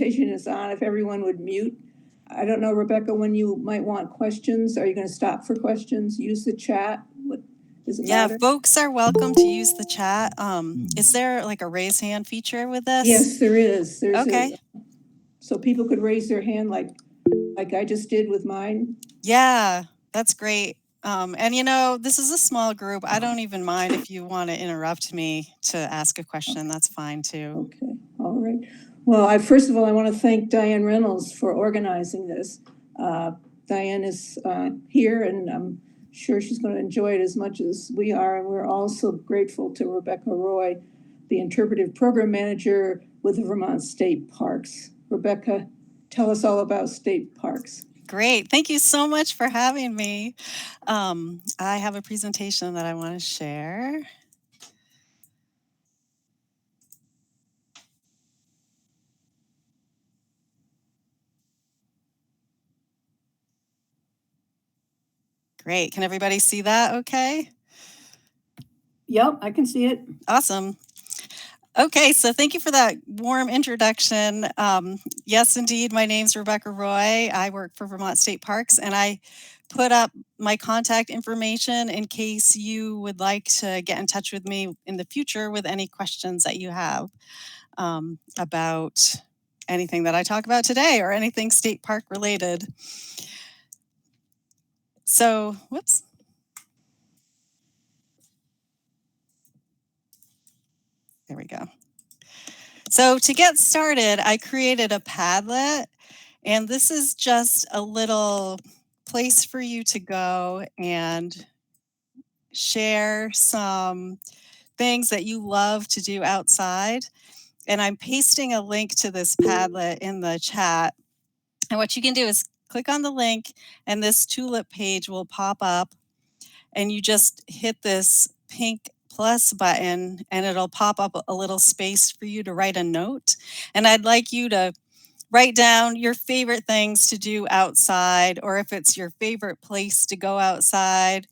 presentation is on, if everyone would mute. I don't know, Rebecca, when you might want questions. Are you going to stop for questions? Use the chat? Does it matter? Folks are welcome to use the chat. Is there like a raise hand feature with this? Yes, there is. There's okay. So people could raise their hand like I just did with mine. Yeah, that's great. And you know, this is a small group. I don't even mind if you want to interrupt me to ask a question. That's fine too. Okay, all right. Well, first of all, I want to thank Diane Reynolds for organizing this. Diane is here, and I'm sure she's going to enjoy it as much as we are. And we're also grateful to Rebecca Roy, the interpretive program manager with the Vermont State Parks. Rebecca, tell us all about state parks. Great. Thank you so much for having me. I have a presentation that I want to share. Great. Can everybody see that okay? Yep, I can see it. Awesome. Okay, so thank you for that warm introduction. Yes, indeed, my name's Rebecca Roy. I work for Vermont State Parks, and I put up my contact information in case you would like to get in touch with me in the future with any questions that you have about anything that I talk about today or anything state park related. So, whoops. There we go. So to get started, I created a Padlet, and this is just a little place for you to go and share some things that you love to do outside. And I'm pasting a link to this Padlet in the chat. And what you can do is click on the link, and this tulip page will pop up, and you just hit this pink plus button, and it'll pop up a little space for you to write a note. And I'd like you to write down your favorite things to do outside, or if it's your favorite place to go outside,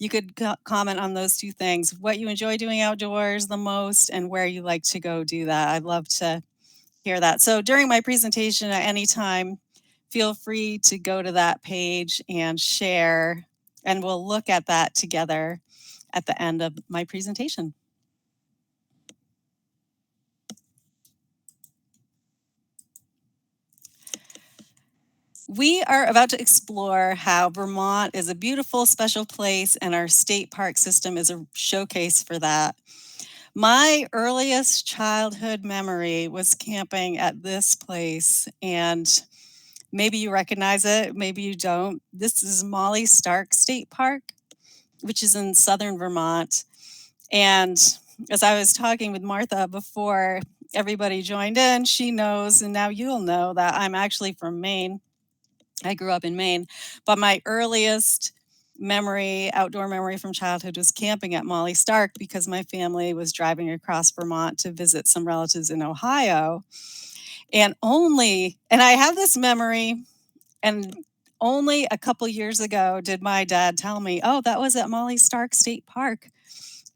you could comment on those two things, what you enjoy doing outdoors the most and where you like to go do that. I'd love to hear that. So during my presentation at any time, feel free to go to that page and share, and we'll look at that together at the end of my presentation. We are about to explore how Vermont is a beautiful, special place, and our state park system is a showcase for that. My earliest childhood memory was camping at this place, and maybe you recognize it, maybe you don't. This is Molly Stark State Park, which is in southern Vermont. And as I was talking with Martha before everybody joined in, she knows, and now you'll know, that I'm actually from Maine. I grew up in Maine, but my earliest memory, outdoor memory from childhood, was camping at Molly Stark because my family was driving across Vermont to visit some relatives in Ohio. And I have this memory, and only a couple years ago did my dad tell me, oh, that was at Molly Stark State Park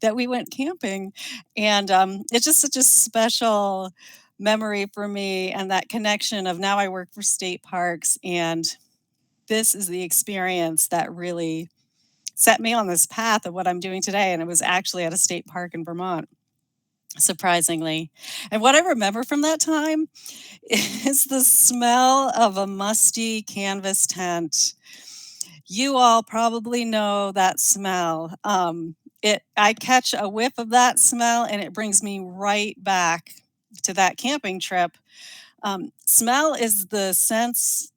that we went camping. And it's just such a special memory for me, and that connection of now I work for state parks, and this is the experience that really set me on this path of what I'm doing today. And it was actually at a state park in Vermont, surprisingly. And what I remember from that time is the smell of a musty canvas tent. You all probably know that smell. I catch a whiff of that smell, and it brings me right back to that camping trip. Smell is the sense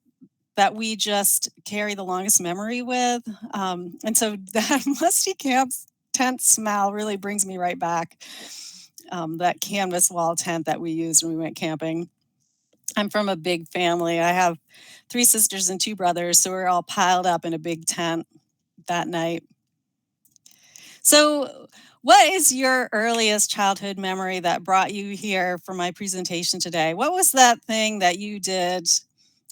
that we just carry the longest memory with. And so that musty camp tent smell really brings me right back. That canvas wall tent that we used when we went camping. I'm from a big family. I have 3 sisters and 2 brothers, so we're all piled up in a big tent that night. So what is your earliest childhood memory that brought you here for my presentation today? What was that thing that you did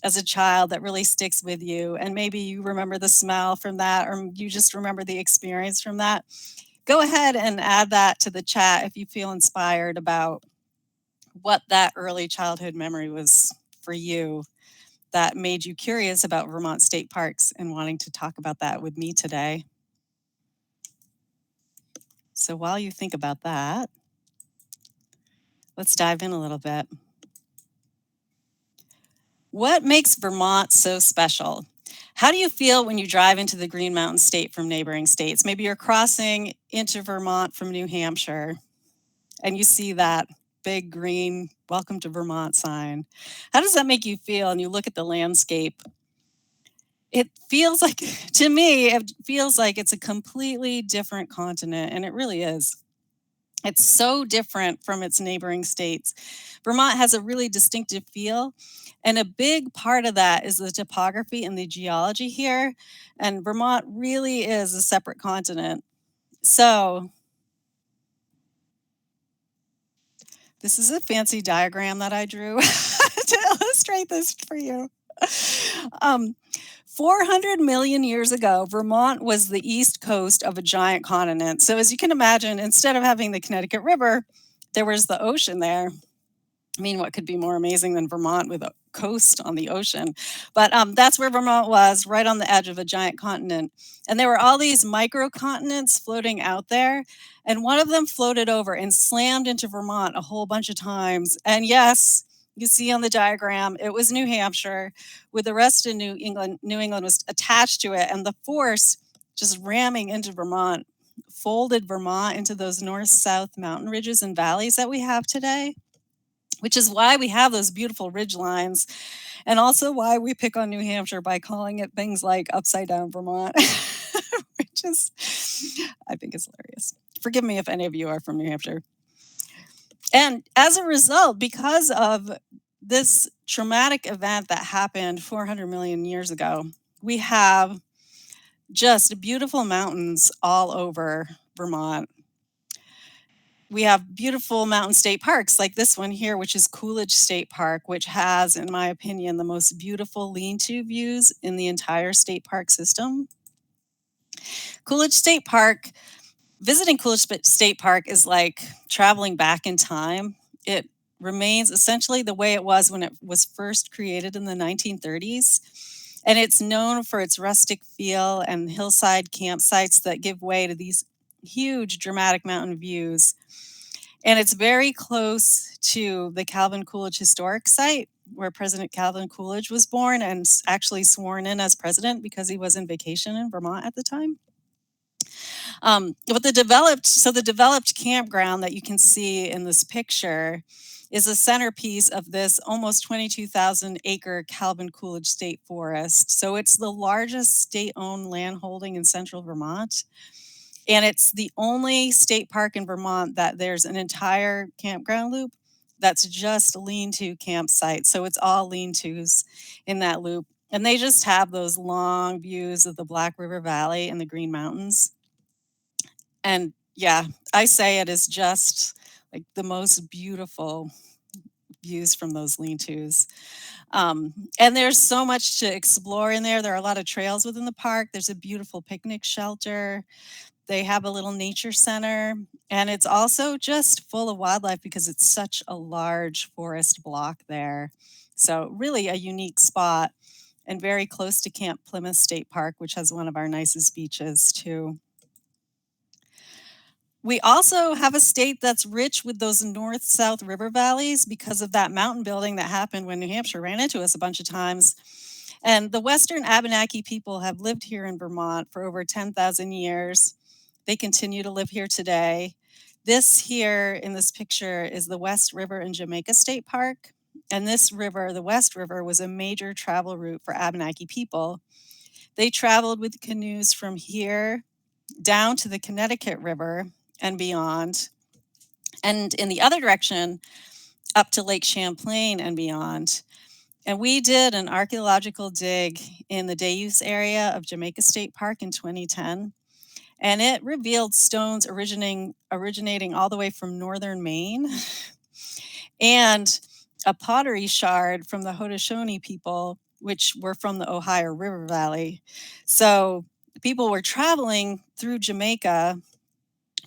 as a child that really sticks with you? And maybe you remember the smell from that, or you just remember the experience from that. Go ahead and add that to the chat if you feel inspired about what that early childhood memory was for you that made you curious about Vermont State Parks and wanting to talk about that with me today. So while you think about that, let's dive in a little bit. What makes Vermont so special? How do you feel when you drive into the Green Mountain State from neighboring states? Maybe you're crossing into Vermont from New Hampshire and you see that big green "Welcome to Vermont" sign. How does that make you feel? And you look at the landscape. It feels like, to me, it feels like it's a completely different continent, and it really is. It's so different from its neighboring states. Vermont has a really distinctive feel, and a big part of that is the topography and the geology here. And Vermont really is a separate continent. So, this is a fancy diagram that I drew to illustrate this for you. Um, 400 million years ago, Vermont was the east coast of a giant continent. So, as you can imagine, instead of having the Connecticut River, there was the ocean there. I mean, what could be more amazing than Vermont with a coast on the ocean? But that's where Vermont was, right on the edge of a giant continent. And there were all these microcontinents floating out there. And one of them floated over and slammed into Vermont a whole bunch of times. And yes, you see on the diagram, it was New Hampshire, with the rest of New England. New England was attached to it. And the force just ramming into Vermont folded Vermont into those north-south mountain ridges and valleys that we have today, which is why we have those beautiful ridge lines, and also why we pick on New Hampshire by calling it things like upside down Vermont, which is, I think, is hilarious. Forgive me if any of you are from New Hampshire. And as a result, because of this traumatic event that happened 400 million years ago, we have just beautiful mountains all over Vermont. We have beautiful mountain state parks like this one here, which is Coolidge State Park, which has, in my opinion, the most beautiful lean-to views in the entire state park system. Coolidge State Park, visiting Coolidge State Park is like traveling back in time. It remains essentially the way it was when it was first created in the 1930s. And it's known for its rustic feel and hillside campsites that give way to these huge dramatic mountain views. And it's very close to the Calvin Coolidge Historic Site, where President Calvin Coolidge was born and actually sworn in as president because he was in vacation in Vermont at the time. But the developed campground that you can see in this picture is a centerpiece of this almost 22,000 acre Calvin Coolidge State Forest. So it's the largest state-owned land holding in central Vermont. And it's the only state park in Vermont that there's an entire campground loop that's just lean-to campsites. So it's all lean-tos in that loop. And they just have those long views of the Black River Valley and the Green Mountains. And yeah, I say it is just like the most beautiful views from those lean-tos. And there's so much to explore in there. There are a lot of trails within the park. There's a beautiful picnic shelter. They have a little nature center, and it's also just full of wildlife because it's such a large forest block there. So really a unique spot, and very close to Camp Plymouth State Park, which has one of our nicest beaches too. We also have a state that's rich with those north-south river valleys because of that mountain building that happened when New Hampshire ran into us a bunch of times. And the Western Abenaki people have lived here in Vermont for over 10,000 years. They continue to live here today. This here in this picture is the West River in Jamaica State Park. And this river, the West River, was a major travel route for Abenaki people. They traveled with canoes from here down to the Connecticut River and beyond, and in the other direction, up to Lake Champlain and beyond. And we did an archaeological dig in the Day-Use area of Jamaica State Park in 2010. And it revealed stones originating all the way from northern Maine and a pottery shard from the Haudenosaunee people, which were from the Ohio River Valley. So people were traveling through Jamaica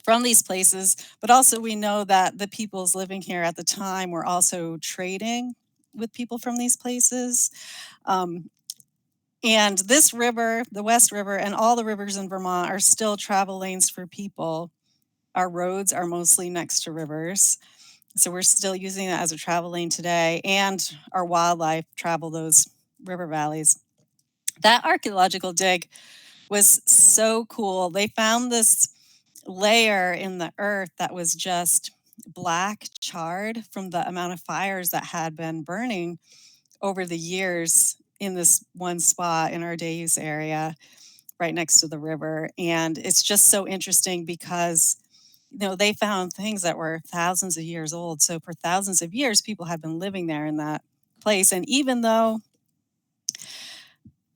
from these places, but also we know that the peoples living here at the time were also trading with people from these places. Um, and this river, the West River, and all the rivers in Vermont are still travel lanes for people. Our roads are mostly next to rivers. So we're still using that as a travel lane today, and our wildlife travel those river valleys. That archaeological dig was so cool. They found this layer in the earth that was just black charred from the amount of fires that had been burning over the years in this one spot in our day use area right next to the river. And it's just so interesting because they found things that were thousands of years old. So for thousands of years, people had been living there in that place. And even though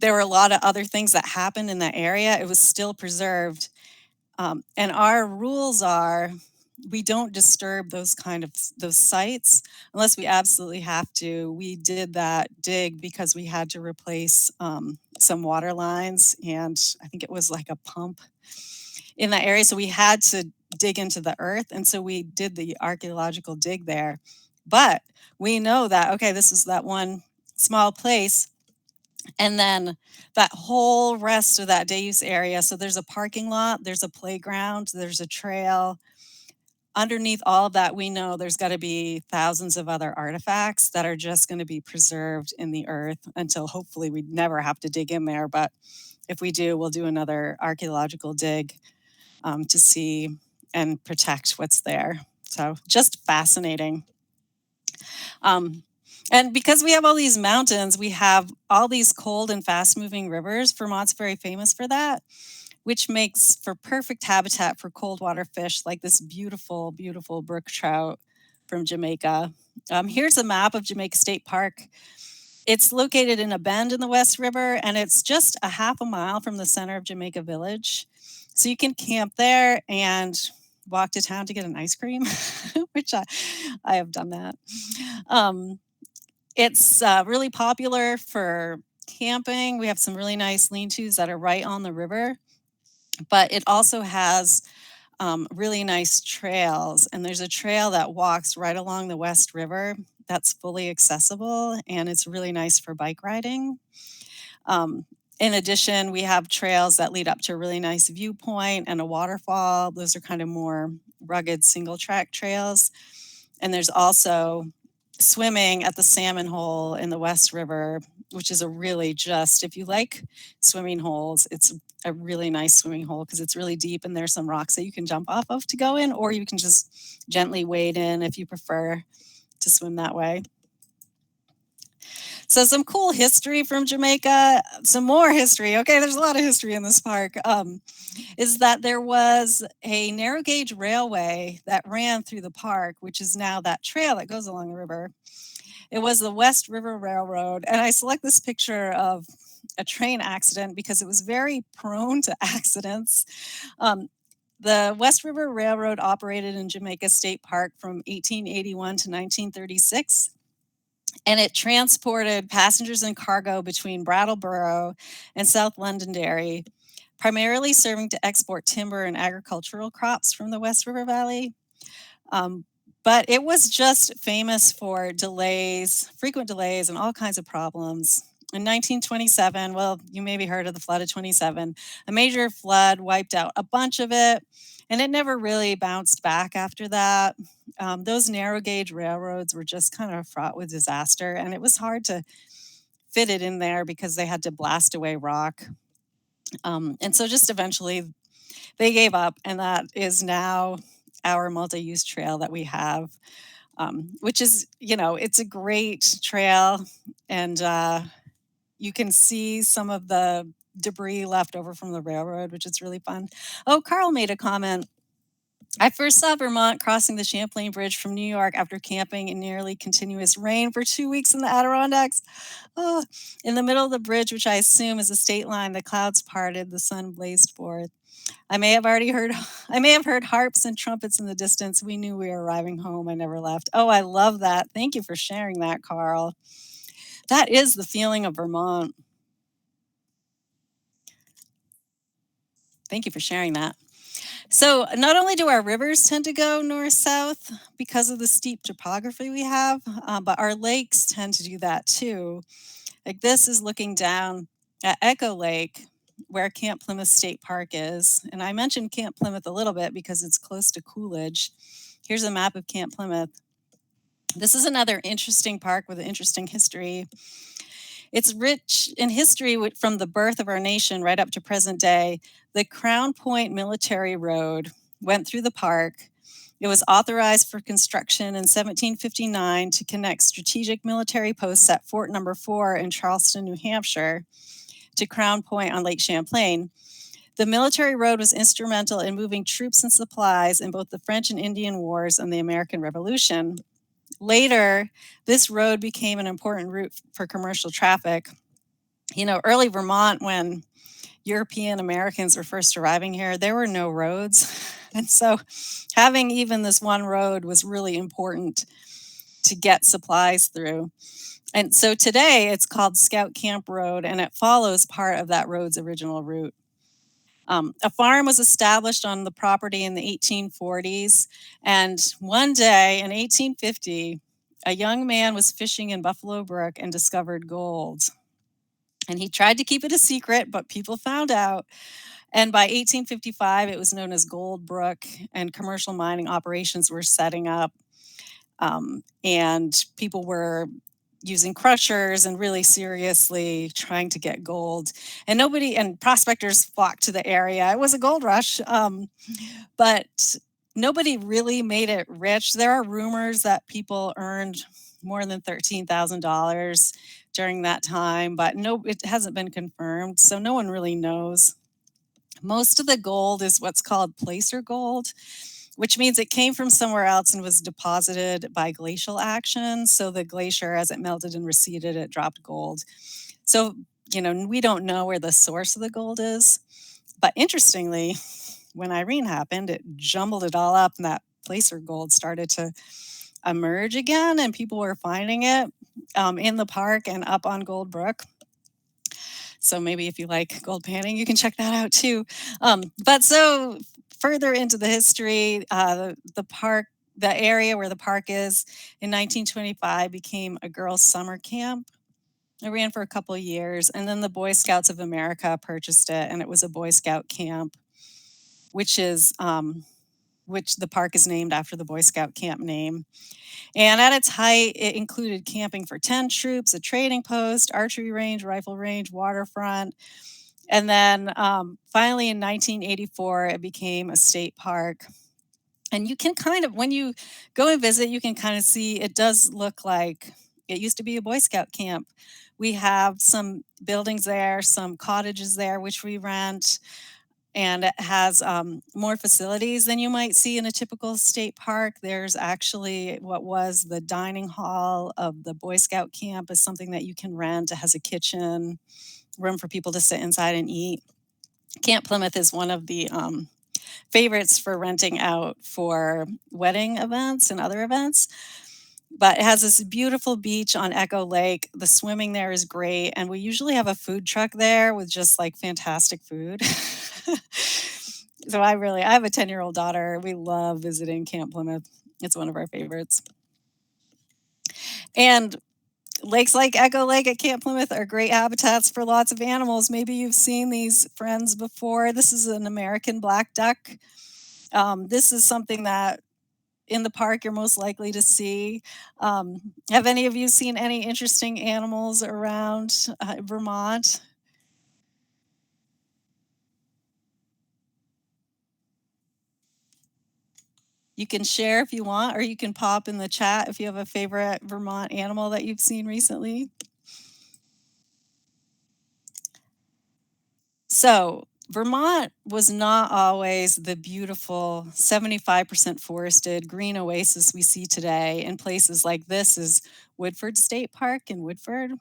there were a lot of other things that happened in that area, it was still preserved. And our rules are we don't disturb those those sites unless we absolutely have to. We did that dig because we had to replace some water lines, and I think it was like a pump in that area. So we had to dig into the earth. And so we did the archaeological dig there. But we know that, okay, this is that one small place. And then that whole rest of that day use area. So there's a parking lot, there's a playground, there's a trail. Underneath all of that, we know there's got to be thousands of other artifacts that are just going to be preserved in the earth until hopefully we never have to dig in there. But if we do, we'll do another archaeological dig to see and protect what's there. So just fascinating. And because we have all these mountains, we have all these cold and fast moving rivers. Vermont's very famous for that, which makes for perfect habitat for cold water fish like this beautiful, beautiful brook trout from Jamaica. Here's a map of Jamaica State Park. It's located in a bend in the West River, and it's just a half a mile from the center of Jamaica Village. So you can camp there and walk to town to get an ice cream, which I have done that. It's really popular for camping. We have some really nice lean-tos that are right on the river, but it also has really nice trails. And there's a trail that walks right along the West River that's fully accessible, and it's really nice for bike riding. In addition, we have trails that lead up to a really nice viewpoint and a waterfall. Those are kind of more rugged single track trails. And there's also swimming at the Salmon Hole in the West River, which is a really just, if you like swimming holes, it's a really nice swimming hole because it's really deep and there's some rocks that you can jump off of to go in, or you can just gently wade in if you prefer to swim that way. So some cool history from Jamaica, some more history. Okay, there's a lot of history in this park. Is that there was a narrow gauge railway that ran through the park, which is now that trail that goes along the river. It was the West River Railroad. And I select this picture of a train accident because it was very prone to accidents. The West River Railroad operated in Jamaica State Park from 1881 to 1936. And it transported passengers and cargo between Brattleboro and South Londonderry, primarily serving to export timber and agricultural crops from the West River Valley. But it was just famous for delays, frequent delays, and all kinds of problems. In 1927, well, you maybe heard of the flood of 27, a major flood wiped out a bunch of it, and it never really bounced back after that. Those narrow gauge railroads were just kind of fraught with disaster, and it was hard to fit it in there because they had to blast away rock. And so just eventually they gave up, and that is now our multi-use trail that we have, which is, it's a great trail, and you can see some of the debris left over from the railroad, which is really fun. Oh, Carl made a comment. I first saw Vermont crossing the Champlain Bridge from New York after camping in nearly continuous rain for 2 weeks in the Adirondacks. Oh, in the middle of the bridge, which I assume is a state line, the clouds parted, the sun blazed forth. I may have heard harps and trumpets in the distance. We knew we were arriving home. I never left. Oh, I love that. Thank you for sharing that, Carl. That is the feeling of Vermont. Thank you for sharing that. So, not only do our rivers tend to go north-south because of the steep topography we have, but our lakes tend to do that too. Like this is looking down at Echo Lake, where Camp Plymouth State Park is. And I mentioned Camp Plymouth a little bit because it's close to Coolidge. Here's a map of Camp Plymouth. This is another interesting park with an interesting history. It's rich in history from the birth of our nation right up to present day. The Crown Point Military Road went through the park. It was authorized for construction in 1759 to connect strategic military posts at Fort Number 4 in Charleston, New Hampshire, to Crown Point on Lake Champlain. The military road was instrumental in moving troops and supplies in both the French and Indian Wars and the American Revolution. Later, this road became an important route for commercial traffic. You know, early Vermont, when European Americans were first arriving here, there were no roads. And so having even this one road was really important to get supplies through. And so today it's called Scout Camp Road, and it follows part of that road's original route. A farm was established on the property in the 1840s. And one day in 1850, a young man was fishing in Buffalo Brook and discovered gold. And he tried to keep it a secret, but people found out. And by 1855, it was known as Gold Brook, and commercial mining operations were setting up. And people were using crushers and really seriously trying to get gold. And prospectors flocked to the area. It was a gold rush, but nobody really made it rich. There are rumors that people earned more than $13,000 during that time, but no, it hasn't been confirmed. So no one really knows. Most of the gold is what's called placer gold, which means it came from somewhere else and was deposited by glacial action. So the glacier, as it melted and receded, it dropped gold. So, you know, we don't know where the source of the gold is. But interestingly, when Irene happened, it jumbled it all up and that placer gold started to emerge again, and people were finding it in the park and up on Gold Brook. So maybe if you like gold panning, you can check that out too. But so further into the history, the park, the area where the park is in 1925 became a girls' summer camp. It ran for a couple of years, and then the Boy Scouts of America purchased it, and it was a Boy Scout camp, which the park is named after the Boy Scout camp name. And at its height, it included camping for 10 troops, a trading post, archery range, rifle range, waterfront. And then finally in 1984, it became a state park. And you can kind of, when you go and visit, you can kind of see it does look like it used to be a Boy Scout camp. We have some buildings there, some cottages there, which we rent. And it has more facilities than you might see in a typical state park. There's actually what was the dining hall of the Boy Scout camp is something that you can rent. It has a kitchen, room for people to sit inside and eat. Camp Plymouth is one of the favorites for renting out for wedding events and other events. But it has this beautiful beach on Echo Lake. The swimming there is great. And we usually have a food truck there with just like fantastic food. So I have a 10-year-old daughter. We love visiting Camp Plymouth. It's one of our favorites. And lakes like Echo Lake at Camp Plymouth are great habitats for lots of animals. Maybe you've seen these friends before. This is an American black duck. This is something that in the park you're most likely to see. Have any of you seen any interesting animals around Vermont? You can share if you want, or you can pop in the chat if you have a favorite Vermont animal that you've seen recently. So, Vermont was not always the beautiful 75% forested green oasis we see today in places like this is Woodford State Park in Woodford.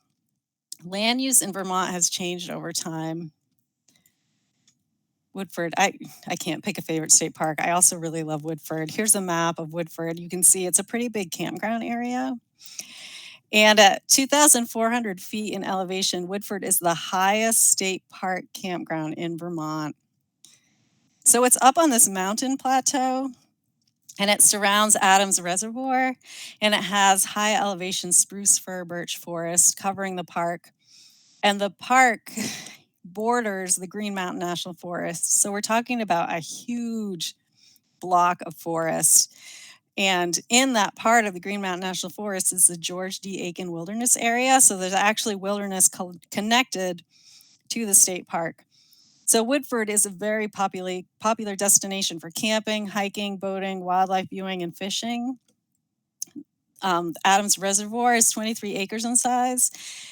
Land use in Vermont has changed over time. Woodford, I can't pick a favorite state park. I also really love Woodford. Here's a map of Woodford. You can see it's a pretty big campground area. And at 2,400 feet in elevation, Woodford is the highest state park campground in Vermont. So it's up on this mountain plateau, and it surrounds Adams Reservoir, and it has high elevation spruce fir birch forest covering the park. And the park borders the Green Mountain National Forest. So we're talking about a huge block of forest. And in that part of the Green Mountain National Forest is the George D. Aiken Wilderness Area. So there's actually wilderness connected to the state park. So Woodford is a very popular destination for camping, hiking, boating, wildlife viewing, and fishing. Adams Reservoir is 23 acres in size,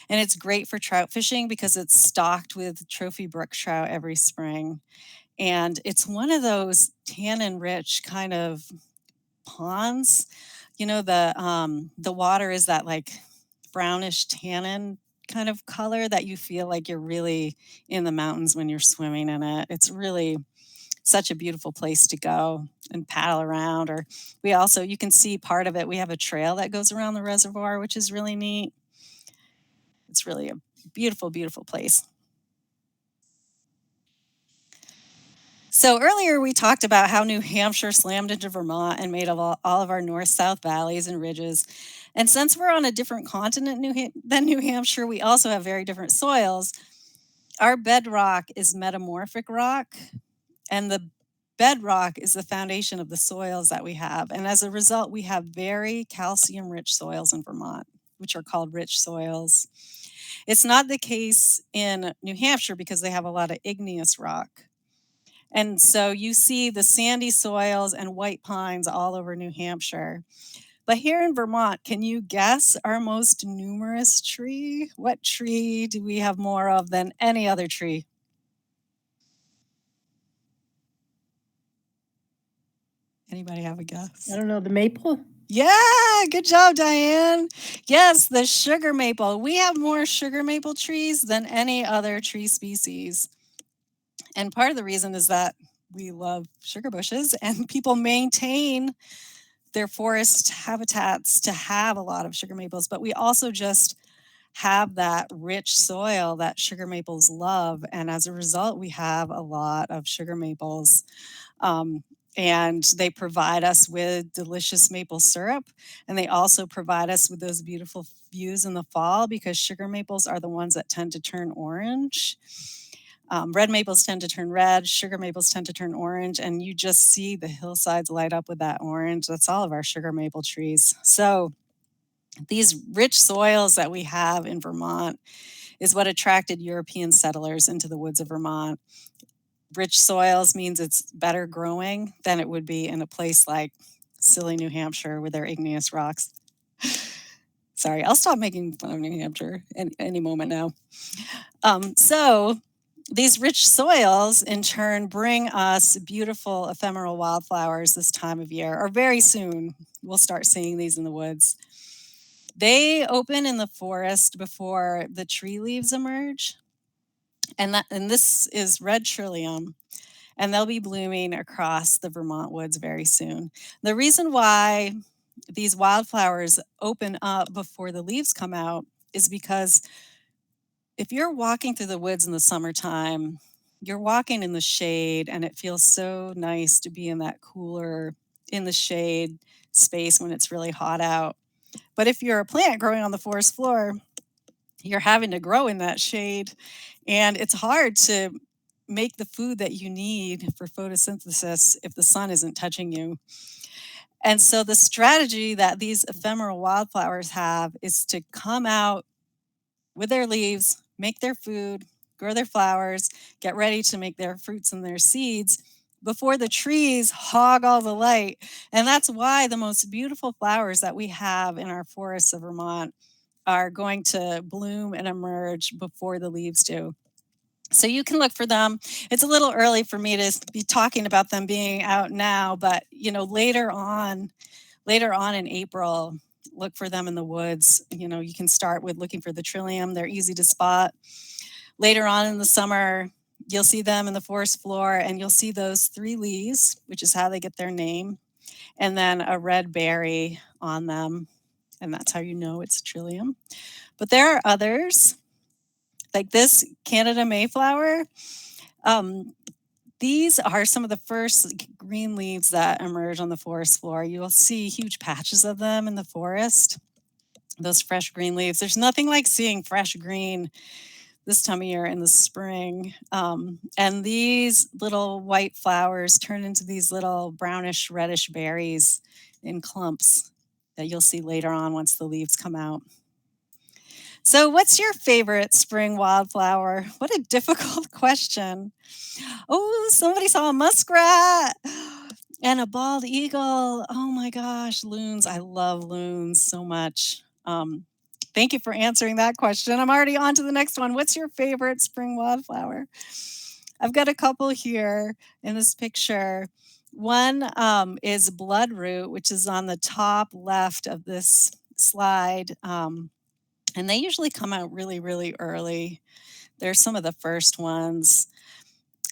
and it's great for trout fishing because it's stocked with trophy brook trout every spring. And it's one of those tannin-rich kind of ponds. The water is that like brownish tannin kind of color that you feel like you're really in the mountains when you're swimming in it. It's really such a beautiful place to go and paddle around. Or you can see part of it. We have a trail that goes around the reservoir, which is really neat. It's really a beautiful, beautiful place. So earlier we talked about how New Hampshire slammed into Vermont and made all of our north-south valleys and ridges. And since we're on a different continent than New Hampshire, we also have very different soils. Our bedrock is metamorphic rock, and the bedrock is the foundation of the soils that we have. And as a result, we have very calcium-rich soils in Vermont, which are called rich soils. It's not the case in New Hampshire because they have a lot of igneous rock. And so you see the sandy soils and white pines all over New Hampshire. But here in Vermont, can you guess our most numerous tree? What tree do we have more of than any other tree? Anybody have a guess? I don't know, the maple? Yeah, good job, Diane. Yes, the sugar maple. We have more sugar maple trees than any other tree species. And part of the reason is that we love sugar bushes and people maintain their forest habitats to have a lot of sugar maples, but we also just have that rich soil that sugar maples love. And as a result, we have a lot of sugar maples. And they provide us with delicious maple syrup. And they also provide us with those beautiful views in the fall because sugar maples are the ones that tend to turn orange. Red maples tend to turn red, sugar maples tend to turn orange, and you just see the hillsides light up with that orange. That's all of our sugar maple trees. So these rich soils that we have in Vermont is what attracted European settlers into the woods of Vermont. Rich soils means it's better growing than it would be in a place like silly New Hampshire with their igneous rocks. Sorry, I'll stop making fun of New Hampshire any moment now. So these rich soils in turn bring us beautiful ephemeral wildflowers this time of year, or very soon we'll start seeing these in the woods. They open in the forest before the tree leaves emerge. And this is red trillium, and they'll be blooming across the Vermont woods very soon. The reason why these wildflowers open up before the leaves come out is because if you're walking through the woods in the summertime, you're walking in the shade, and it feels so nice to be in that cooler, in the shade space when it's really hot out. But if you're a plant growing on the forest floor, you're having to grow in that shade, and it's hard to make the food that you need for photosynthesis if the sun isn't touching you. And so the strategy that these ephemeral wildflowers have is to come out with their leaves, make their food, grow their flowers, get ready to make their fruits and their seeds before the trees hog all the light. And that's why the most beautiful flowers that we have in our forests of Vermont are going to bloom and emerge before the leaves do. So you can look for them. It's a little early for me to be talking about them being out now, but later on in April, look for them in the woods. You can start with looking for the trillium. They're easy to spot. Later on in the summer, you'll see them in the forest floor, and you'll see those 3 leaves, which is how they get their name, and then a red berry on them, and that's how you know it's trillium. But there are others, like this Canada Mayflower. These are some of the first green leaves that emerge on the forest floor. You'll see huge patches of them in the forest, those fresh green leaves. There's nothing like seeing fresh green this time of year in the spring. And these little white flowers turn into these little brownish, reddish berries in clumps that you'll see later on once the leaves come out. So, what's your favorite spring wildflower? What a difficult question. Oh, somebody saw a muskrat and a bald eagle. Oh my gosh, loons. I love loons so much. Thank you for answering that question. I'm already on to the next one. What's your favorite spring wildflower? I've got a couple here in this picture. One is bloodroot, which is on the top left of this slide. And they usually come out really, really early. They're some of the first ones.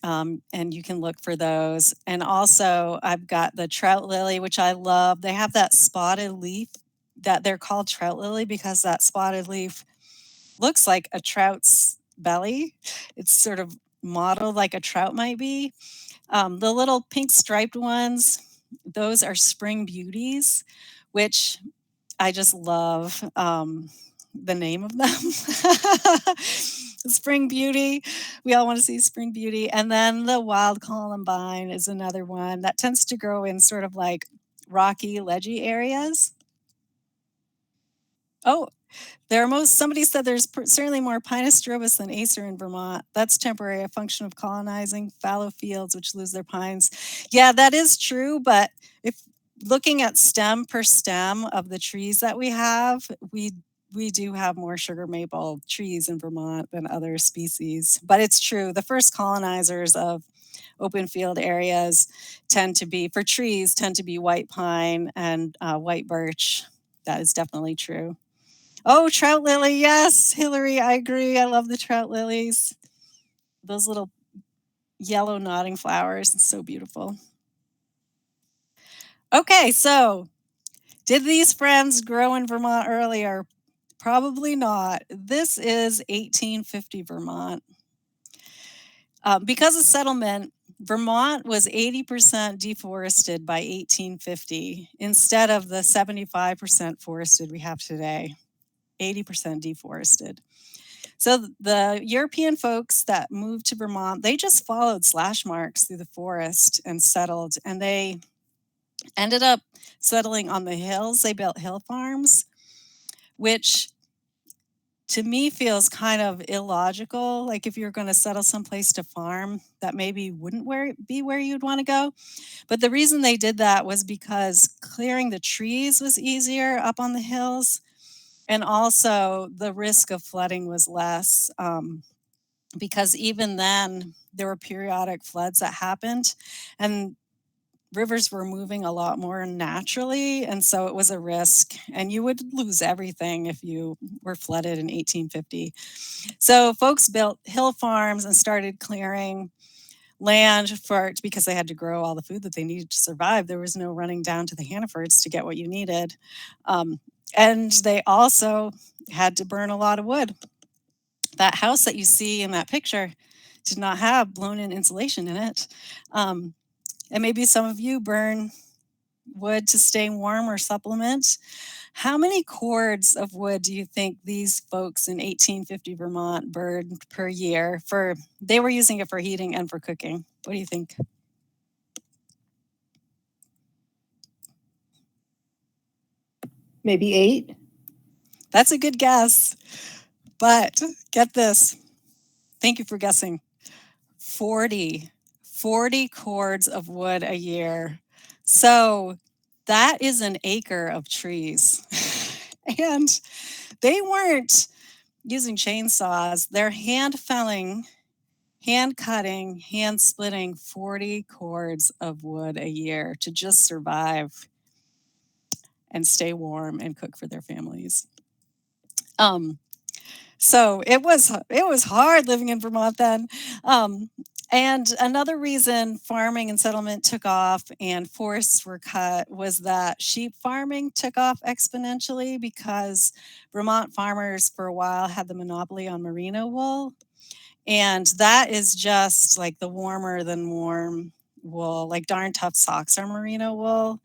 And you can look for those. And also, I've got the trout lily, which I love. They have that spotted leaf that they're called trout lily because that spotted leaf looks like a trout's belly. It's sort of modeled like a trout might be. The little pink striped ones, those are spring beauties, which I just love the name of them. Spring Beauty. We all want to see Spring Beauty. And then the wild Columbine is another one that tends to grow in sort of like rocky, ledgy areas. Oh, somebody said there's certainly more Pinus strobus than Acer in Vermont. That's temporary, a function of colonizing fallow fields which lose their pines. Yeah, that is true, but if looking at stem per stem of the trees that we have, we do have more sugar maple trees in Vermont than other species. But it's true, the first colonizers of open field areas tend to be, for trees, tend to be white pine and white birch. That is definitely true. Oh, trout lily. Yes, Hillary, I agree. I love the trout lilies. Those little yellow nodding flowers. It's so beautiful. Okay, so did these friends grow in Vermont earlier? Probably not. This is 1850 Vermont. Because of settlement, Vermont was 80% deforested by 1850 instead of the 75% forested we have today. 80% deforested. So the European folks that moved to Vermont, they just followed slash marks through the forest and settled, and they ended up settling on the hills. They built hill farms, which to me feels kind of illogical. Like if you're going to settle someplace to farm, that maybe wouldn't be where you'd want to go. But the reason they did that was because clearing the trees was easier up on the hills. And also the risk of flooding was less. Because even then there were periodic floods that happened and rivers were moving a lot more naturally, and so it was a risk, and you would lose everything if you were flooded in 1850. So folks built hill farms and started clearing land because they had to grow all the food that they needed to survive. There was no running down to the Hannafords to get what you needed. And they also had to burn a lot of wood. That house that you see in that picture did not have blown-in insulation in it. And maybe some of you burn wood to stay warm or supplement. How many cords of wood do you think these folks in 1850 Vermont burned per year? They were using it for heating and for cooking. What do you think? Maybe 8? That's a good guess. But get this. Thank you for guessing. 40 cords of wood a year. So that is an acre of trees. And they weren't using chainsaws. They're hand felling, hand cutting, hand splitting 40 cords of wood a year to just survive and stay warm and cook for their families. So it was hard living in Vermont then. And another reason farming and settlement took off and forests were cut was that sheep farming took off exponentially because Vermont farmers for a while had the monopoly on merino wool. And that is just like the warmer than warm wool, like darn tough socks are merino wool.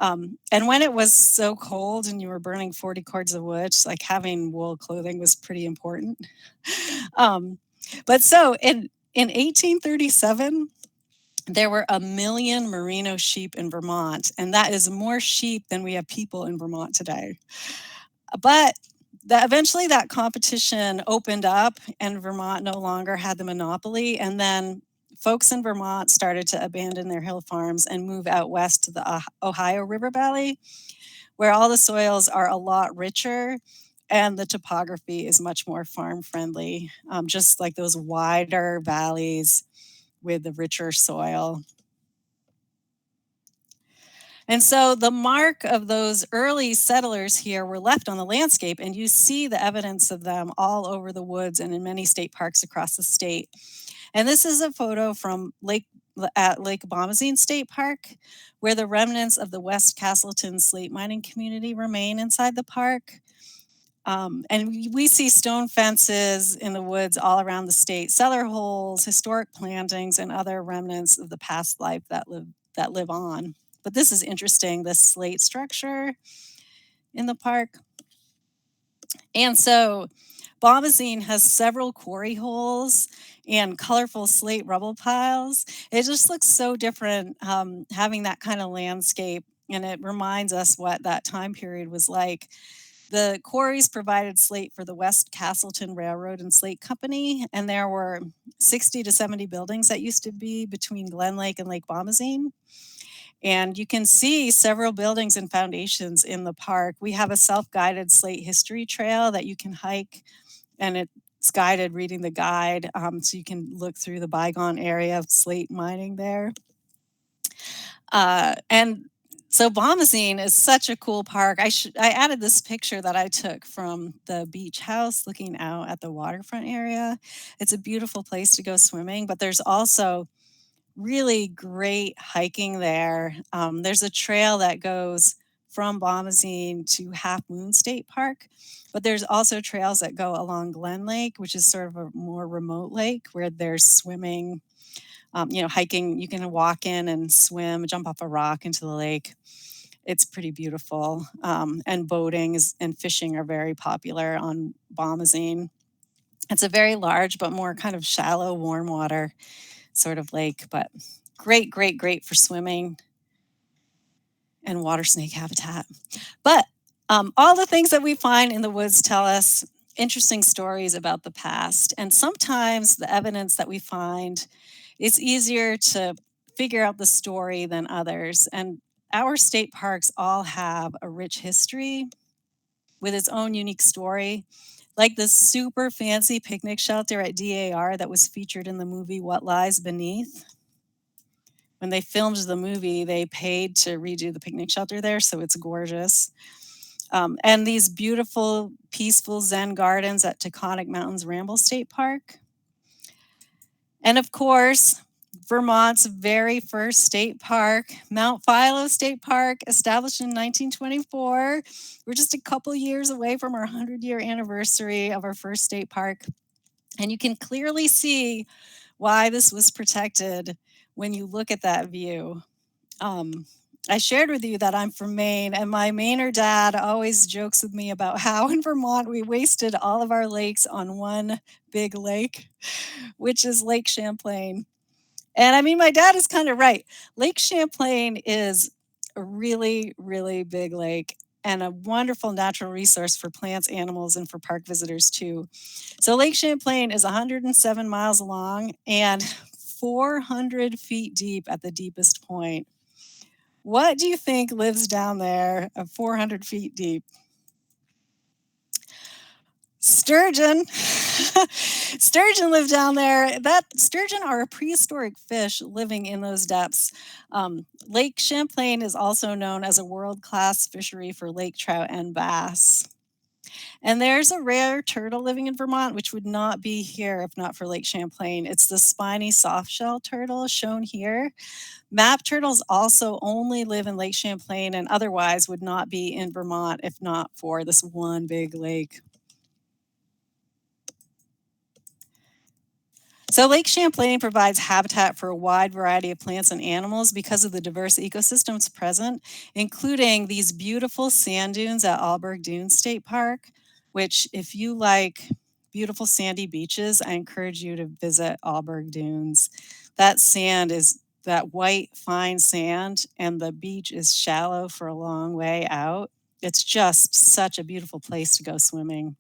And when it was so cold and you were burning 40 cords of wood, like having wool clothing was pretty important. um, but so in 1837, there were 1 million merino sheep in Vermont, and that is more sheep than we have people in Vermont today. But eventually that competition opened up, and Vermont no longer had the monopoly. And then folks in Vermont started to abandon their hill farms and move out west to the Ohio River Valley, where all the soils are a lot richer and the topography is much more farm friendly, just like those wider valleys with the richer soil. And so the mark of those early settlers here were left on the landscape, and you see the evidence of them all over the woods and in many state parks across the state. And this is a photo from Lake Bomazine State Park, where the remnants of the West Castleton slate mining community remain inside the park. And we see stone fences in the woods all around the state, cellar holes, historic plantings, and other remnants of the past life that live on. But this is interesting, this slate structure in the park. And so Bomazine has several quarry holes and colorful slate rubble piles. It just looks so different having that kind of landscape, and it reminds us what that time period was like. The quarries provided slate for the West Castleton Railroad and Slate Company, and there were 60 to 70 buildings that used to be between Glen Lake and Lake Bomazine. And you can see several buildings and foundations in the park. We have a self-guided slate history trail that you can hike, and it's guided reading the guide, so you can look through the bygone area of slate mining there. And so Bomazine is such a cool park. I added this picture that I took from the beach house looking out at the waterfront area. It's a beautiful place to go swimming, but there's also really great hiking there. There's a trail that goes from Bomazine to Half Moon State Park, but there's also trails that go along Glen Lake, which is sort of a more remote lake where there's swimming, hiking. You can walk in and swim, jump off a rock into the lake. It's pretty beautiful. And boating and fishing are very popular on Bomazine. It's a very large but more kind of shallow, warm water sort of lake, but great, great, great for swimming and water snake habitat. But all the things that we find in the woods tell us interesting stories about the past. And sometimes the evidence that we find is easier to figure out the story than others. And our state parks all have a rich history with its own unique story. Like the super fancy picnic shelter at DAR that was featured in the movie What Lies Beneath. When they filmed the movie, they paid to redo the picnic shelter there, so it's gorgeous. And these beautiful, peaceful Zen gardens at Taconic Mountains Ramble State Park. And of course, Vermont's very first state park, Mount Filo State Park, established in 1924. We're just a couple years away from our 100-year anniversary of our first state park. And you can clearly see why this was protected when you look at that view. I shared with you that I'm from Maine, and my Mainer dad always jokes with me about how in Vermont we wasted all of our lakes on one big lake, which is Lake Champlain. And I mean, my dad is kind of right. Lake Champlain is a really, really big lake and a wonderful natural resource for plants, animals, and for park visitors too. So Lake Champlain is 107 miles long and 400 feet deep at the deepest point. What do you think lives down there at 400 feet deep? Sturgeon. Sturgeon live down there. Sturgeon are a prehistoric fish living in those depths. Lake Champlain is also known as a world-class fishery for lake trout and bass. And there's a rare turtle living in Vermont, which would not be here if not for Lake Champlain. It's the spiny softshell turtle shown here. Map turtles also only live in Lake Champlain and otherwise would not be in Vermont if not for this one big lake. So Lake Champlain provides habitat for a wide variety of plants and animals because of the diverse ecosystems present, including these beautiful sand dunes at Alberg Dunes State Park, which if you like beautiful sandy beaches, I encourage you to visit Alberg Dunes. That sand is that white fine sand and the beach is shallow for a long way out. It's just such a beautiful place to go swimming.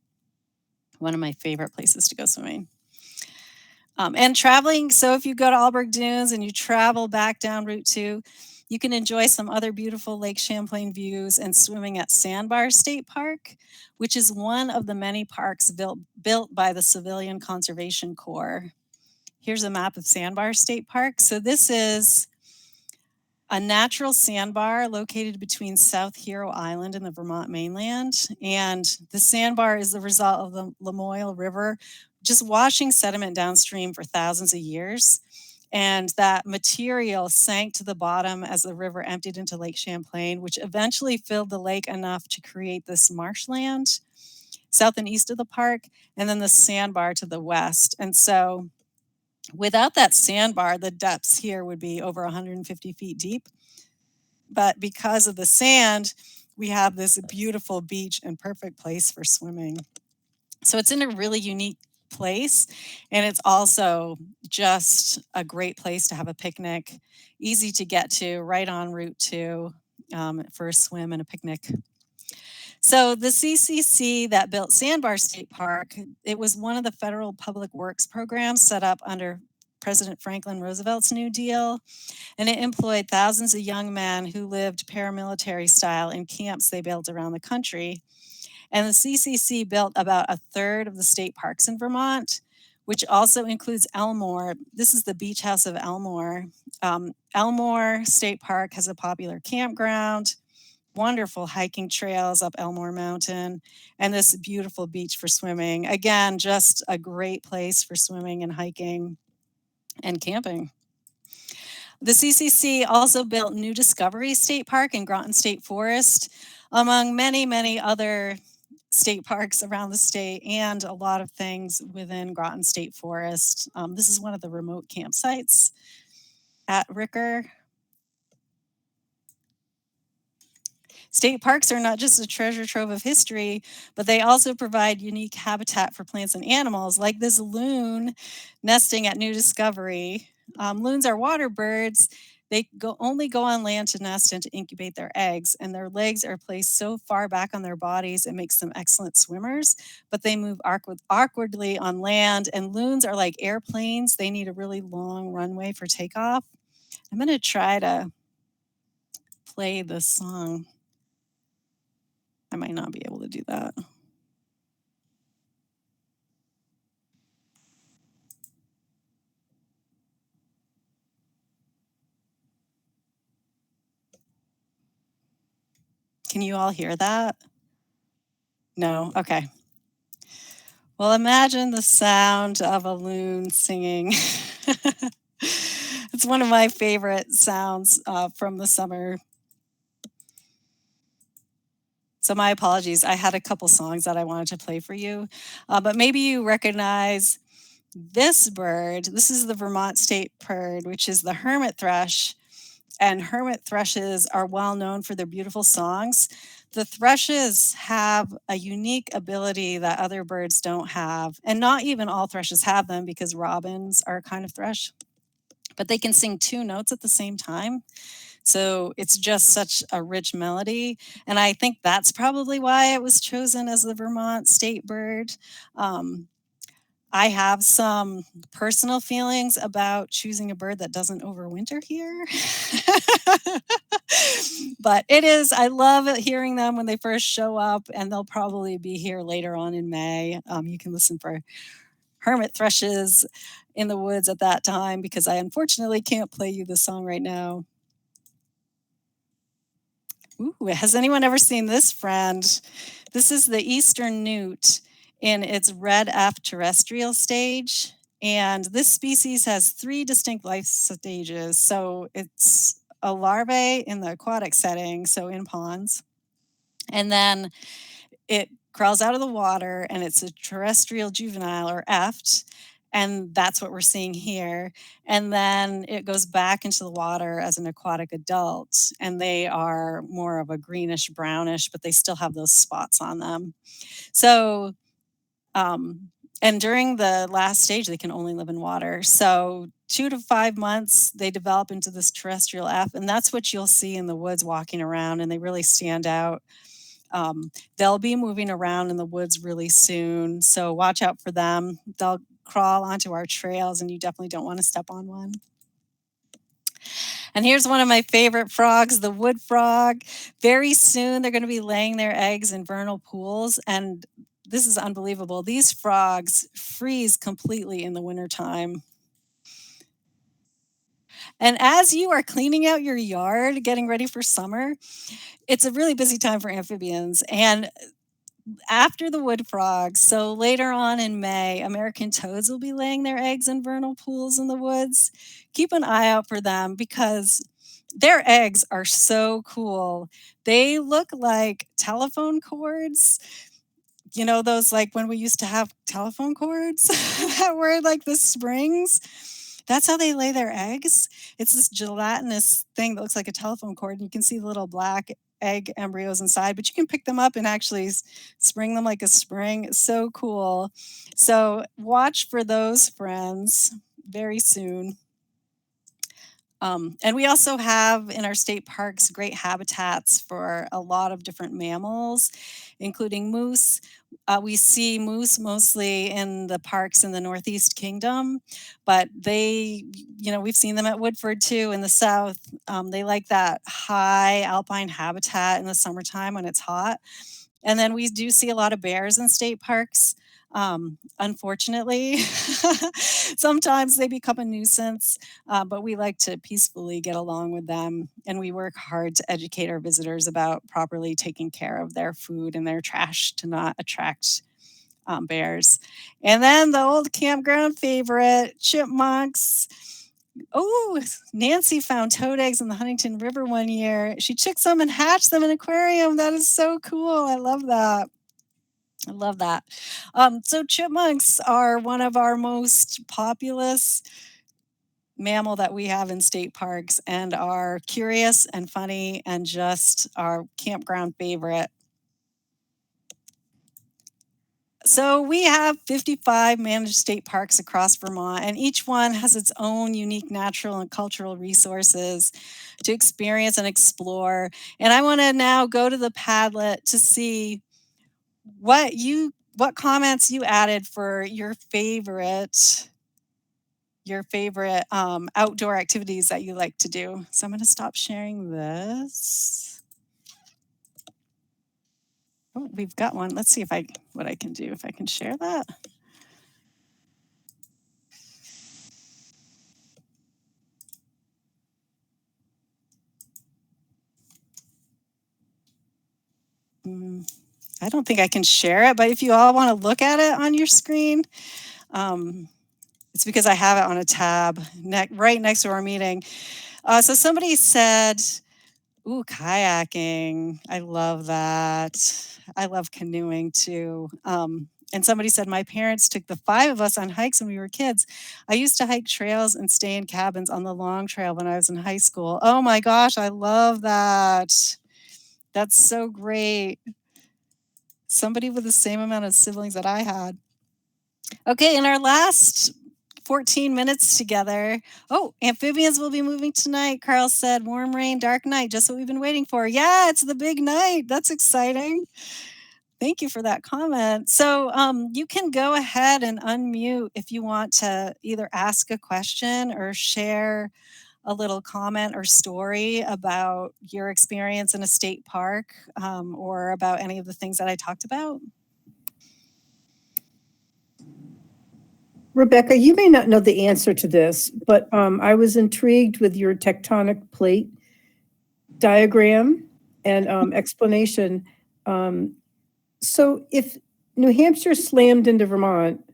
One of my favorite places to go swimming. And traveling, so if you go to Alberg Dunes and you travel back down Route 2, you can enjoy some other beautiful Lake Champlain views and swimming at Sandbar State Park, which is one of the many parks built by the Civilian Conservation Corps. Here's a map of Sandbar State Park. So this is a natural sandbar located between South Hero Island and the Vermont mainland. And the sandbar is the result of the Lamoille River just washing sediment downstream for thousands of years. And that material sank to the bottom as the river emptied into Lake Champlain, which eventually filled the lake enough to create this marshland south and east of the park, and then the sandbar to the west. And so without that sandbar, the depths here would be over 150 feet deep. But because of the sand, we have this beautiful beach and perfect place for swimming. So it's in a really unique place. And it's also just a great place to have a picnic, easy to get to, right on Route 2 for a swim and a picnic. So the CCC that built Sandbar State Park, it was one of the federal public works programs set up under President Franklin Roosevelt's New Deal, and it employed thousands of young men who lived paramilitary style in camps they built around the country. And the CCC built about a third of the state parks in Vermont, which also includes Elmore. This is the beach house of Elmore. Elmore State Park has a popular campground, wonderful hiking trails up Elmore Mountain, and this beautiful beach for swimming. Again, just a great place for swimming and hiking and camping. The CCC also built New Discovery State Park and Groton State Forest, among many, many other state parks around the state and a lot of things within Groton State Forest. This is one of the remote campsites at Ricker. State parks are not just a treasure trove of history, but they also provide unique habitat for plants and animals, like this loon nesting at New Discovery. Loons are water birds. They only go on land to nest and to incubate their eggs, and their legs are placed so far back on their bodies it makes them excellent swimmers, but they move awkwardly on land, and loons are like airplanes. They need a really long runway for takeoff. I'm going to try to play this song. I might not be able to do that. Can you all hear that? No? Okay. Well, imagine the sound of a loon singing. It's one of my favorite sounds from the summer. So my apologies. I had a couple songs that I wanted to play for you, but maybe you recognize this bird. This is the Vermont State bird, which is the hermit thrush. And hermit thrushes are well known for their beautiful songs. The thrushes have a unique ability that other birds don't have, and not even all thrushes have them because robins are a kind of thrush, but they can sing two notes at the same time. So it's just such a rich melody. And I think that's probably why it was chosen as the Vermont state bird. I have some personal feelings about choosing a bird that doesn't overwinter here. But it is, I love hearing them when they first show up, and they'll probably be here later on in May. You can listen for hermit thrushes in the woods at that time because I unfortunately can't play you the song right now. Ooh, has anyone ever seen this friend? This is the eastern newt in its red F terrestrial stage. And this species has 3 distinct life stages. So it's a larvae in the aquatic setting, so in ponds. And then it crawls out of the water and it's a terrestrial juvenile or eft. And that's what we're seeing here. And then it goes back into the water as an aquatic adult. And they are more of a greenish brownish, but they still have those spots on them. So, and during the last stage, they can only live in water. So 2 to 5 months, they develop into this terrestrial F. And that's what you'll see in the woods walking around. And they really stand out. They'll be moving around in the woods really soon, so watch out for them. They'll crawl onto our trails, and you definitely don't want to step on one. And here's one of my favorite frogs, the wood frog. Very soon, they're going to be laying their eggs in vernal pools, and this is unbelievable. These frogs freeze completely in the wintertime. And as you are cleaning out your yard, getting ready for summer, it's a really busy time for amphibians. And after the wood frogs, so later on in May, American toads will be laying their eggs in vernal pools in the woods. Keep an eye out for them because their eggs are so cool. They look like telephone cords. You know, those like when we used to have telephone cords that were like the springs. That's how they lay their eggs. It's this gelatinous thing that looks like a telephone cord, and you can see the little black egg embryos inside, but you can pick them up and actually spring them like a spring. It's so cool. So watch for those friends very soon. And we also have in our state parks great habitats for a lot of different mammals, including moose. We see moose mostly in the parks in the Northeast Kingdom, but they, we've seen them at Woodford too in the South. They like that high alpine habitat in the summertime when it's hot. And then we do see a lot of bears in state parks. Unfortunately, sometimes they become a nuisance, but we like to peacefully get along with them. And we work hard to educate our visitors about properly taking care of their food and their trash to not attract bears. And then the old campground favorite, chipmunks. Oh, Nancy found toad eggs in the Huntington River one year. She chicked some and hatched them in an aquarium. That is so cool. I love that. I love that. So chipmunks are one of our most populous mammal that we have in state parks and are curious and funny and just our campground favorite. So we have 55 managed state parks across Vermont, and each one has its own unique natural and cultural resources to experience and explore. And I want to now go to the Padlet to see what comments you added for your favorite outdoor activities that you like to do. So I'm going to stop sharing this. Oh, we've got one. Let's see what I can do if I can share that. I don't think I can share it, but if you all want to look at it on your screen, it's because I have it on a tab right next to our meeting. So somebody said, ooh, kayaking. I love that. I love canoeing too. And somebody said, my parents took the 5 of us on hikes when we were kids. I used to hike trails and stay in cabins on the long trail when I was in high school. Oh my gosh, I love that. That's so great. Somebody with the same amount of siblings that I had. Okay, in our last 14 minutes together. Oh, amphibians will be moving tonight. Carl said, warm rain, dark night, just what we've been waiting for. Yeah, it's the big night. That's exciting. Thank you for that comment. So you can go ahead and unmute if you want to either ask a question or share a little comment or story about your experience in a state park or about any of the things that I talked about. Rebecca, you may not know the answer to this, but I was intrigued with your tectonic plate diagram and explanation. So if New Hampshire slammed into Vermont,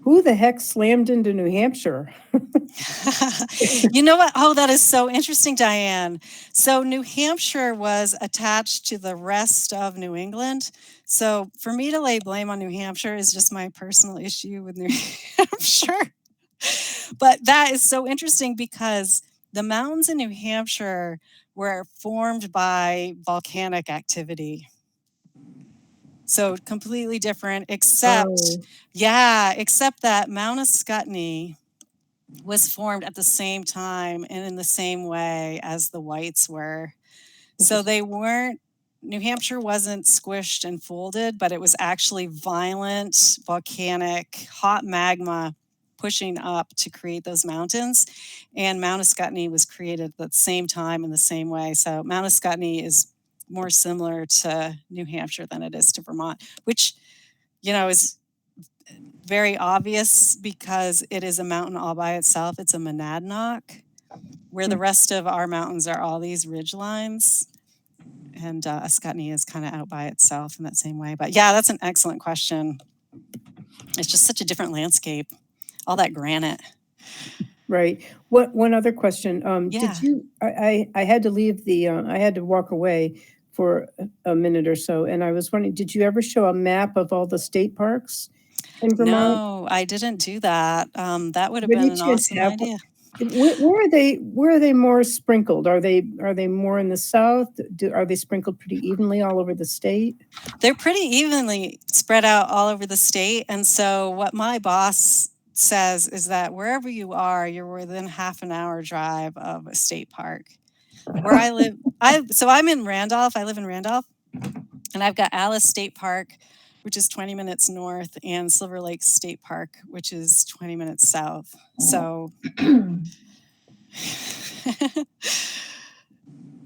who the heck slammed into New Hampshire? You know what? Oh, that is so interesting, Diane. So New Hampshire was attached to the rest of New England. So for me to lay blame on New Hampshire is just my personal issue with New Hampshire. But that is so interesting because the mountains in New Hampshire were formed by volcanic activity. So completely different, except, Oh, except that Mount Ascutney was formed at the same time and in the same way as the whites were. So they weren't, New Hampshire wasn't squished and folded, but it was actually violent, volcanic, hot magma pushing up to create those mountains. And Mount Ascutney was created at the same time in the same way. So Mount Ascutney is more similar to New Hampshire than it is to Vermont, which, is very obvious because it is a mountain all by itself. It's a monadnock, where the rest of our mountains are all these ridge lines. And Ascutney is kind of out by itself in that same way. But yeah, that's an excellent question. It's just such a different landscape, all that granite. right. One other question. Yeah. Did you, I had to leave I had to walk away for a minute or so, and I was wondering, did you ever show a map of all the state parks in Vermont? No, I didn't do that. That would have Did been you an chance awesome have idea. Where are they more sprinkled? Are they more in the south? Are they sprinkled pretty evenly all over the state? They're pretty evenly spread out all over the state. And so what my boss says is that wherever you are, you're within half an hour drive of a state park. Where I live, I'm in Randolph. I live in Randolph, and I've got Ellis State Park, which is 20 minutes north, and Silver Lake State Park, which is 20 minutes south. So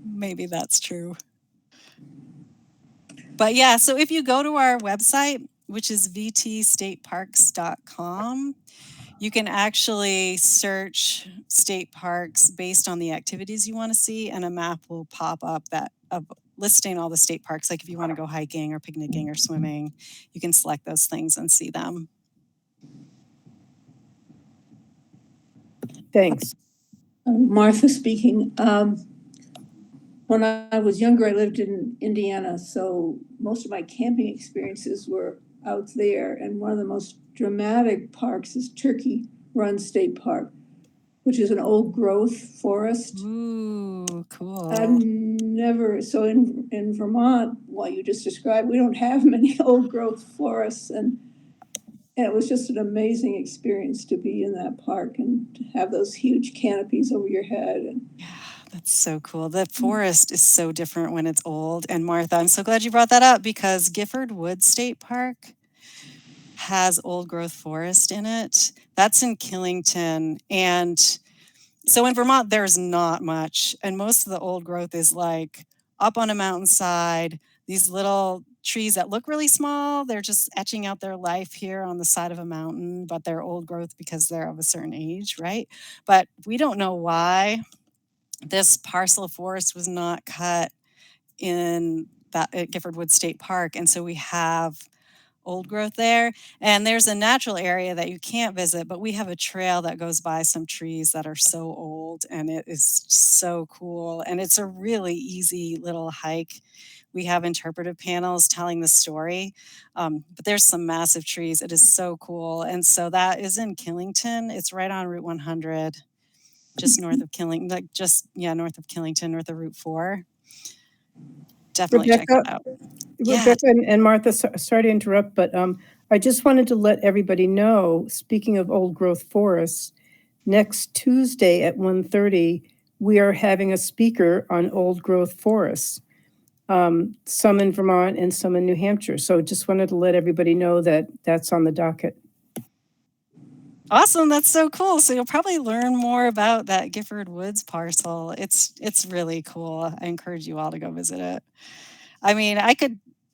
maybe that's true. But yeah, so if you go to our website, which is vtstateparks.com, you can actually search state parks based on the activities you want to see, and a map will pop up that of listing all the state parks. Like if you want to go hiking or picnicking or swimming, you can select those things and see them. Thanks. Martha speaking. When I was younger, I lived in Indiana, so most of my camping experiences were out there. And one of the most dramatic parks is Turkey Run State Park, which is an old growth forest. Ooh, cool. I've never, so in Vermont, what you just described, we don't have many old growth forests. And it was just an amazing experience to be in that park and to have those huge canopies over your head. And yeah, that's so cool. The forest is so different when it's old. And Martha, I'm so glad you brought that up because Gifford Woods State Park has old growth forest in it. That's in Killington. And so in Vermont, there's not much. And most of the old growth is like up on a mountainside, these little trees that look really small. They're just etching out their life here on the side of a mountain, but they're old growth because they're of a certain age, right? But we don't know why this parcel of forest was not cut in that at Gifford Woods State Park. And so we have old growth there. And there's a natural area that you can't visit, but we have a trail that goes by some trees that are so old, and it is so cool. And it's a really easy little hike. We have interpretive panels telling the story, but there's some massive trees. It is so cool. And so that is in Killington. It's right on Route 100, just north of Killington, north of Killington, north of Route 4. Definitely check it out. Yeah. Rebecca and Martha, sorry to interrupt, but I just wanted to let everybody know, speaking of old growth forests, next Tuesday at 1:30, we are having a speaker on old growth forests, some in Vermont and some in New Hampshire. So just wanted to let everybody know that that's on the docket. Awesome, that's so cool. So you'll probably learn more about that Gifford Woods parcel. It's really cool. I encourage you all to go visit it. I mean,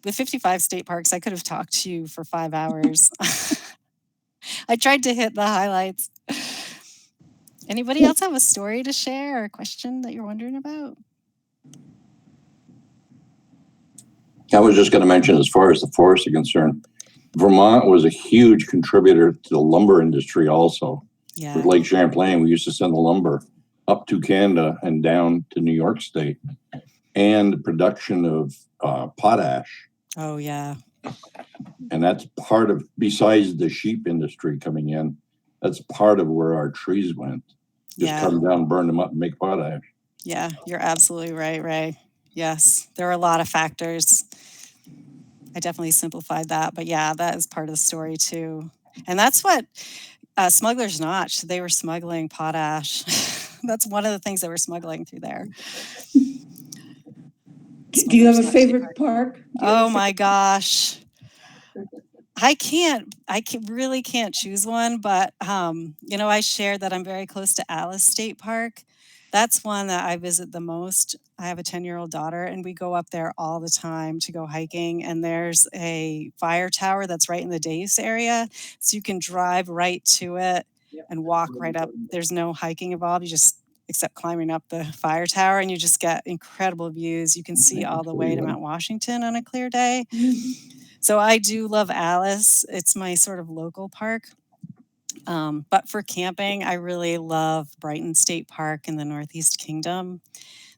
with 55 state parks, I could have talked to you for 5 hours. I tried to hit the highlights. Anybody else have a story to share or a question that you're wondering about? I was just going to mention, as far as the forests are concerned, Vermont was a huge contributor to the lumber industry also. Yeah. With Lake Champlain, we used to send the lumber up to Canada and down to New York State, and the production of potash. Oh, yeah. And that's part of, besides the sheep industry coming in, that's part of where our trees went. Just cut them down, burn them up, and make potash. Yeah, you're absolutely right, Ray. Yes, there are a lot of factors. I definitely simplified that, but yeah, that is part of the story too. And that's what Smuggler's Notch, they were smuggling potash. That's one of the things they were smuggling through there. Do you have a favorite park? Oh my gosh. I really can't choose one, but I shared that I'm very close to Ellis State Park. That's one that I visit the most. I have a 10-year-old daughter, and we go up there all the time to go hiking. And there's a fire tower that's right in the Dace area, so you can drive right to it and walk right up. There's no hiking involved. You just except climbing up the fire tower, and you just get incredible views. You can see all the way to Mount Washington on a clear day. So I do love Ellis. It's my sort of local park. But for camping, I really love Brighton State Park in the Northeast Kingdom.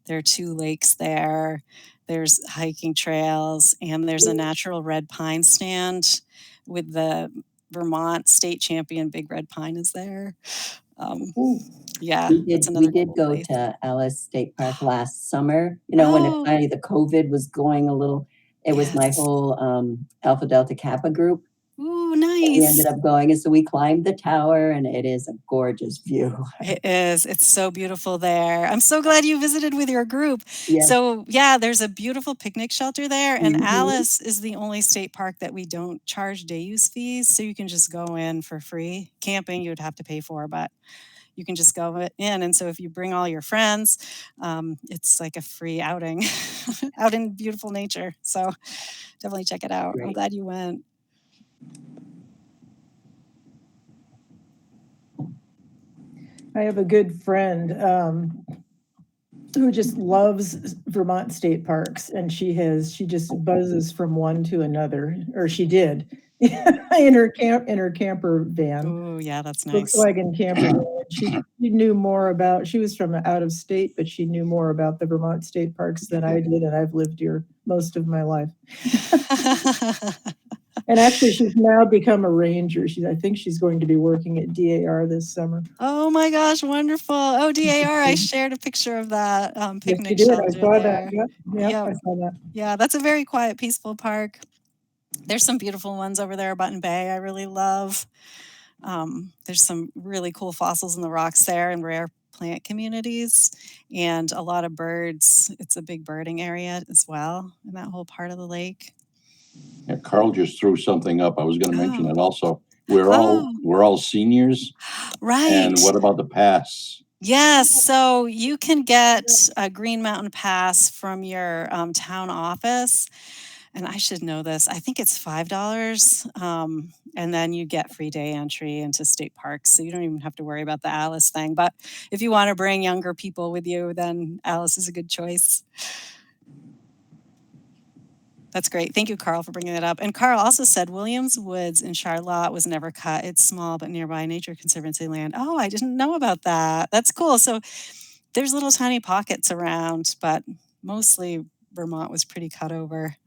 There are 2 lakes there. There's hiking trails, and there's a natural red pine stand with the Vermont State Champion Big Red Pine is there. Yeah, we did go to Ellis State Park last summer. When it finally the COVID was going a little. It was my whole Alpha Delta Kappa group. Ooh, nice. We ended up going, and so we climbed the tower, and it is a gorgeous view. It is. It's so beautiful there. I'm so glad you visited with your group. Yes. So yeah, there's a beautiful picnic shelter there, and Ellis is the only state park that we don't charge day use fees, so you can just go in for free. Camping you would have to pay for, but you can just go in. And so if you bring all your friends, it's like a free outing out in beautiful nature. So definitely check it out. Great. I'm glad you went. I have a good friend who just loves Vermont State Parks, and she just buzzes from one to another, or she did, in her camper van. Oh yeah, that's nice. Volkswagen camper van. She knew more about. She was from out of state, but she knew more about the Vermont State Parks than I did, and I've lived here most of my life. And actually, she's now become a ranger. I think she's going to be working at DAR this summer. Oh my gosh, wonderful. Oh, DAR, I shared a picture of that picnic yes, shelter. I saw there. that. Yeah, I saw that. Yeah, that's a very quiet, peaceful park. There's some beautiful ones over there, Button Bay, I really love. There's some really cool fossils in the rocks there and rare plant communities and a lot of birds. It's a big birding area as well in that whole part of the lake. Yeah, Carl just threw something up. I was going to mention it also. We're all seniors. Right. And what about the pass? Yes, so you can get a Green Mountain Pass from your town office. And I should know this. I think it's $5. And then you get free day entry into state parks. So you don't even have to worry about the Alice thing. But if you want to bring younger people with you, then Alice is a good choice. That's great. Thank you, Carl, for bringing that up. And Carl also said Williams Woods in Charlotte was never cut. It's small but nearby Nature Conservancy land. Oh, I didn't know about that. That's cool. So there's little tiny pockets around, but mostly Vermont was pretty cut over.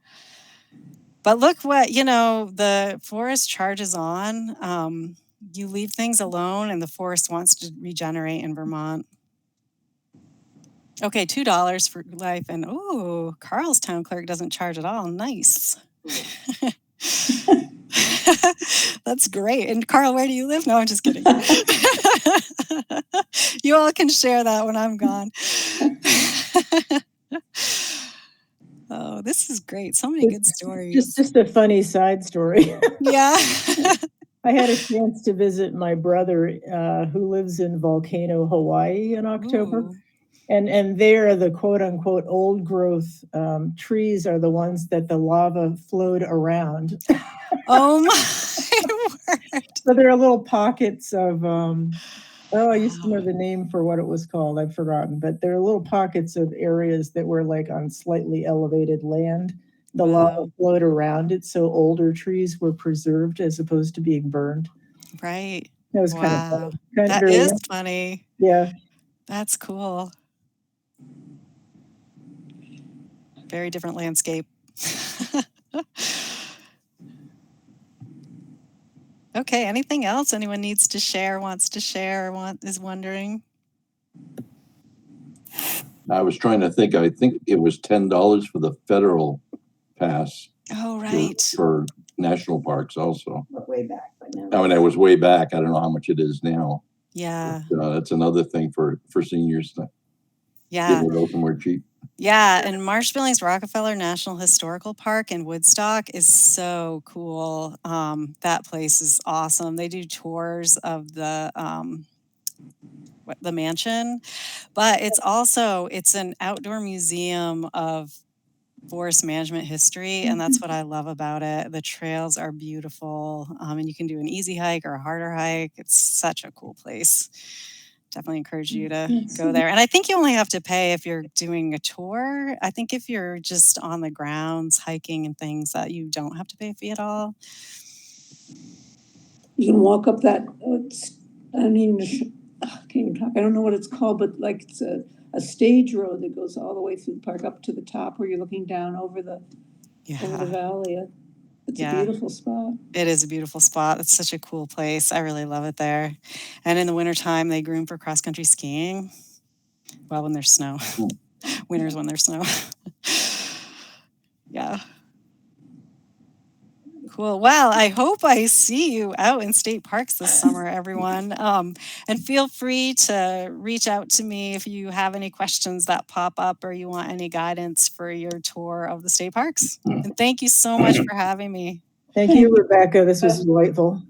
But look what, the forest charges on. You leave things alone and the forest wants to regenerate in Vermont. Okay, $2 for life. And Carl's town clerk doesn't charge at all. Nice. That's great. And Carl, where do you live? No, I'm just kidding. You all can share that when I'm gone. Oh, this is great. So many good stories. Just a funny side story. Yeah. I had a chance to visit my brother who lives in Volcano, Hawaii in October. Ooh. And there, the quote unquote old growth trees are the ones that the lava flowed around. Oh my word. So there are little pockets of, I used to know the name for what it was called. I've forgotten, but there are little pockets of areas that were like on slightly elevated land the lava flowed around it, so older trees were preserved as opposed to being burned. Right. That was kind of Wow. funny. Kind of That very, is funny. yeah. That's cool. Very different landscape. Okay, anything else anyone needs to share, wants to share, is wondering? I was trying to think, I think it was $10 for the federal pass Oh, right. for national parks also. But way back, but now. I mean, it was way back. I don't know how much it is now. Yeah. But, that's another thing for seniors to Yeah. get able to go somewhere cheap. Yeah, and Marshmallows Rockefeller National Historical Park in Woodstock is so cool. That place is awesome. They do tours of the mansion, but it's an outdoor museum of forest management history, and that's what I love about it. The trails are beautiful, and you can do an easy hike or a harder hike. It's such a cool place. Definitely encourage you to go there. And I think you only have to pay if you're doing a tour. I think if you're just on the grounds hiking and things, that you don't have to pay a fee at all. You can walk up that, I can't even talk, I don't know what it's called, but like it's a stage road that goes all the way through the park up to the top where you're looking down over the valley. It's a beautiful spot. It is a beautiful spot. It's such a cool place. I really love it there. And in the wintertime, they groom for cross-country skiing. Well, when there's snow. Winters when there's snow. Yeah. Cool. Well, I hope I see you out in state parks this summer, everyone. And feel free to reach out to me if you have any questions that pop up or you want any guidance for your tour of the state parks. And thank you so much for having me. Thank you, Rebecca. This was delightful.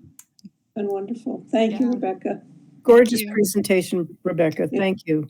And wonderful. Thank you, Rebecca. Gorgeous presentation, Rebecca. Thank you.